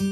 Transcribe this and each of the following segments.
Well,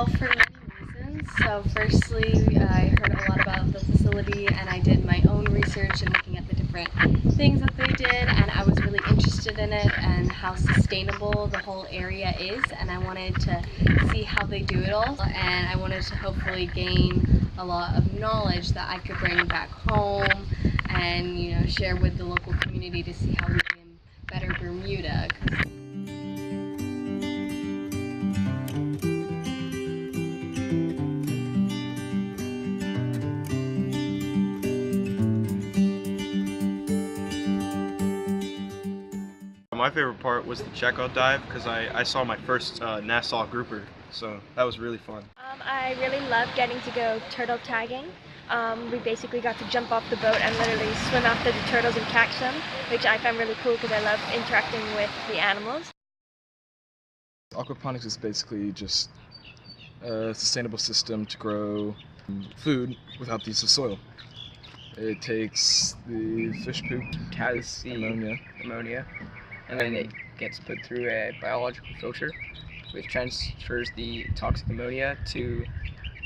for many reasons. So firstly, I heard a lot about the facility and I did my own research and looking at the different things that they did, and I was really interested in it and how sustainable the whole area is, and I wanted to see how they do it all, and I wanted to hopefully gain a lot of knowledge that I could bring back home and, you know, share with the local community to see how we can better Bermuda. 'Cause my favorite part was the checkout dive because I saw my first Nassau grouper, so that was really fun. I really loved getting to go turtle tagging. We basically got to jump off the boat and literally swim after the turtles and catch them, which I found really cool because I love interacting with the animals. Aquaponics is basically just a sustainable system to grow food without the use of soil. It takes the fish poop, has the ammonia, and then it gets put through a biological filter, which transfers the toxic ammonia to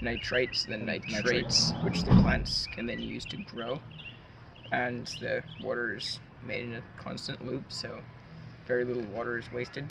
nitrites, then nitrates, which the plants can then use to grow. And the water is made in a constant loop, so very little water is wasted.